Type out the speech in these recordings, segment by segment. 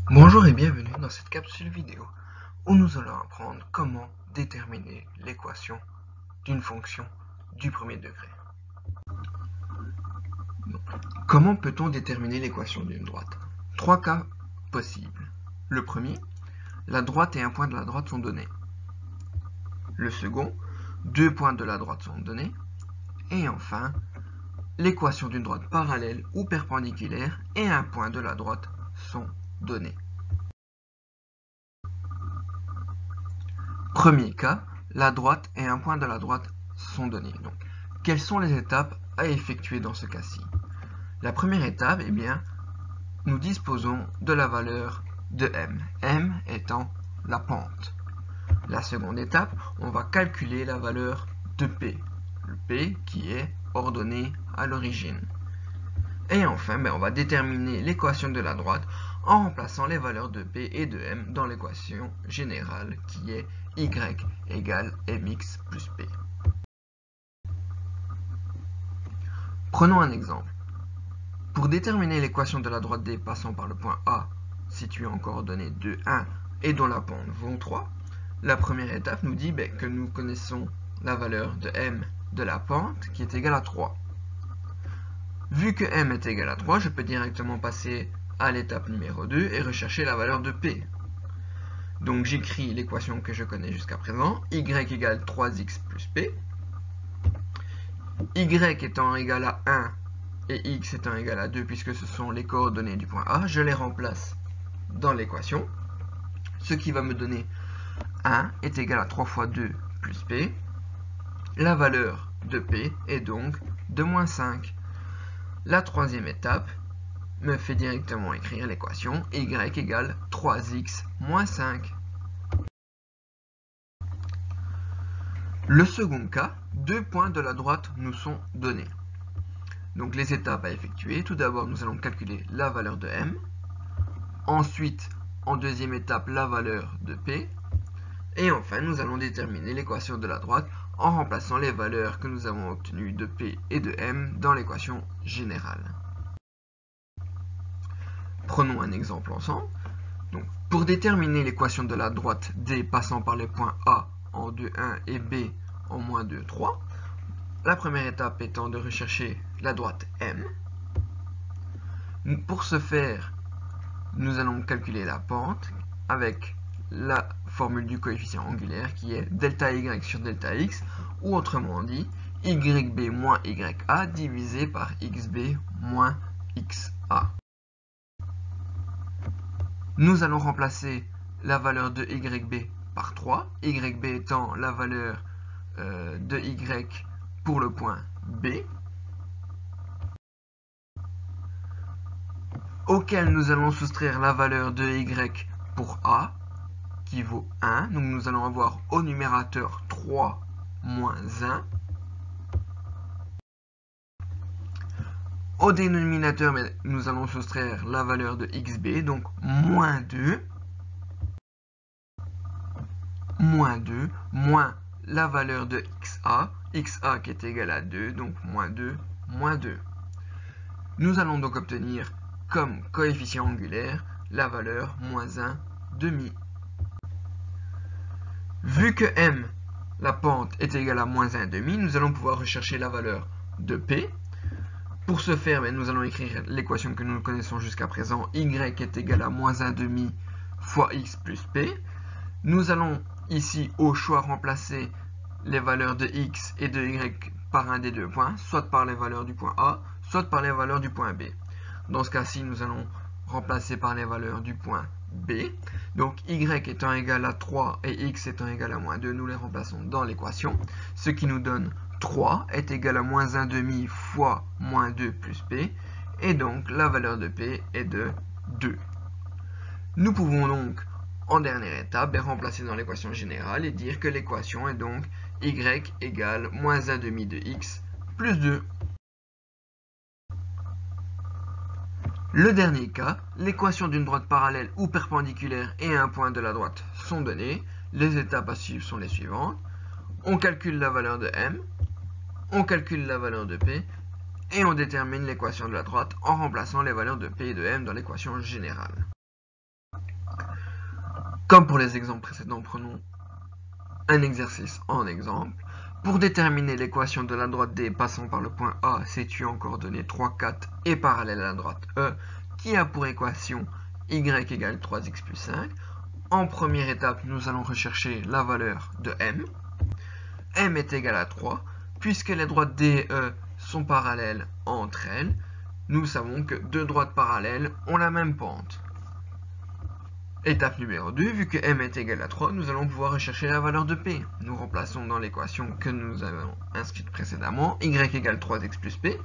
Bonjour et bienvenue dans cette capsule vidéo où nous allons apprendre comment déterminer l'équation d'une fonction du premier degré. Comment peut-on déterminer l'équation d'une droite? Trois cas possibles. Le premier, la droite et un point de la droite sont donnés. Le second, deux points de la droite sont donnés. Et enfin, l'équation d'une droite parallèle ou perpendiculaire et un point de la droite sont donnés. Premier cas, la droite et un point de la droite sont donnés. Donc, quelles sont les étapes à effectuer dans ce cas-ci? La première étape, nous disposons de la valeur de m étant la pente. La seconde étape, on va calculer la valeur de p, le p qui est ordonné à l'origine. Et enfin, on va déterminer l'équation de la droite en remplaçant les valeurs de p et de m dans l'équation générale qui est y égale mx plus p. Prenons un exemple. Pour déterminer l'équation de la droite D passant par le point A situé en coordonnées 2, 1 et dont la pente vaut 3, la première étape nous dit que nous connaissons la valeur de m de la pente qui est égale à 3. Vu que m est égal à 3, je peux directement passer à l'étape numéro 2 et rechercher la valeur de p. Donc j'écris l'équation que je connais jusqu'à présent, y égale 3x plus p, y étant égal à 1 et x étant égal à 2 puisque ce sont les coordonnées du point A, je les remplace dans l'équation, ce qui va me donner 1 est égal à 3 fois 2 plus p, la valeur de p est donc de moins 5. La troisième étape me fait directement écrire l'équation y égale 3x moins 5. Le second cas, deux points de la droite nous sont donnés. Donc les étapes à effectuer, tout d'abord nous allons calculer la valeur de m, ensuite en deuxième étape la valeur de p, et enfin nous allons déterminer l'équation de la droite en remplaçant les valeurs que nous avons obtenues de p et de m dans l'équation générale. Prenons un exemple ensemble. Donc, pour déterminer l'équation de la droite D passant par les points A en 2, 1 et B en moins 2, 3, la première étape étant de rechercher la droite M. Pour ce faire, nous allons calculer la pente avec la formule du coefficient angulaire qui est delta y sur delta x, ou autrement dit, yb moins ya divisé par xb moins xa. Nous allons remplacer la valeur de yb par 3, yb étant la valeur de y pour le point B, auquel nous allons soustraire la valeur de y pour A, qui vaut 1. Donc nous allons avoir au numérateur 3 moins 1. Au dénominateur, nous allons soustraire la valeur de xb, donc moins 2, moins la valeur de xa qui est égal à 2, donc moins 2, moins 2. Nous allons donc obtenir comme coefficient angulaire la valeur moins 1 demi. Vu que m, la pente, est égale à moins 1 demi, nous allons pouvoir rechercher la valeur de p. Pour ce faire, nous allons écrire l'équation que nous connaissons jusqu'à présent, y est égal à moins 1 demi fois x plus p. Nous allons ici au choix remplacer les valeurs de x et de y par un des deux points, soit par les valeurs du point A, soit par les valeurs du point B. Dans ce cas-ci, nous allons remplacer par les valeurs du point B. Donc y étant égal à 3 et x étant égal à moins 2, nous les remplaçons dans l'équation, ce qui nous donne 3 est égal à moins 1 demi fois moins 2 plus p, et donc la valeur de p est de 2. Nous pouvons donc, en dernière étape, remplacer dans l'équation générale et dire que l'équation est donc y égale moins 1 demi de x plus 2. Le dernier cas, l'équation d'une droite parallèle ou perpendiculaire et un point de la droite sont données. Les étapes à suivre sont les suivantes. On calcule la valeur de m, on calcule la valeur de p, et on détermine l'équation de la droite en remplaçant les valeurs de p et de m dans l'équation générale. Comme pour les exemples précédents, prenons un exercice en exemple. Pour déterminer l'équation de la droite D passant par le point A situé en coordonnées 3, 4 et parallèle à la droite E, qui a pour équation y égale 3x plus 5, en première étape, nous allons rechercher la valeur de m. M est égal à 3. Puisque les droites D et E sont parallèles entre elles, nous savons que deux droites parallèles ont la même pente. Étape numéro 2, vu que m est égal à 3, nous allons pouvoir rechercher la valeur de p. Nous remplaçons dans l'équation que nous avons inscrite précédemment, y égale 3x plus p.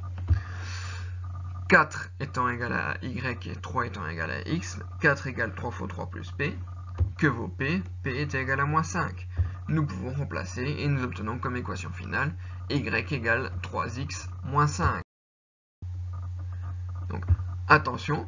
4 étant égal à y et 3 étant égal à x, 4 égale 3 fois 3 plus p. Que vaut p? P est égal à moins 5. Nous pouvons remplacer et nous obtenons comme équation finale y égale 3x moins 5. Donc, attention,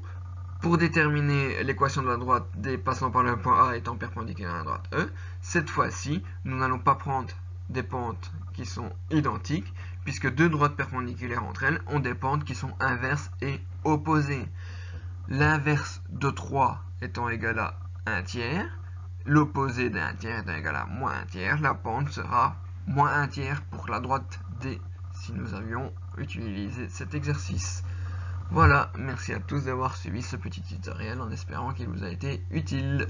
pour déterminer l'équation de la droite D passant par le point A étant perpendiculaire à la droite E, cette fois-ci, nous n'allons pas prendre des pentes qui sont identiques, puisque deux droites perpendiculaires entre elles ont des pentes qui sont inverses et opposées. L'inverse de 3 étant égal à 1 tiers, l'opposé d'un tiers étant égal à moins 1 tiers, la pente sera moins 1 tiers pour la droite D, si nous avions utilisé cet exercice. Voilà, merci à tous d'avoir suivi ce petit tutoriel en espérant qu'il vous a été utile.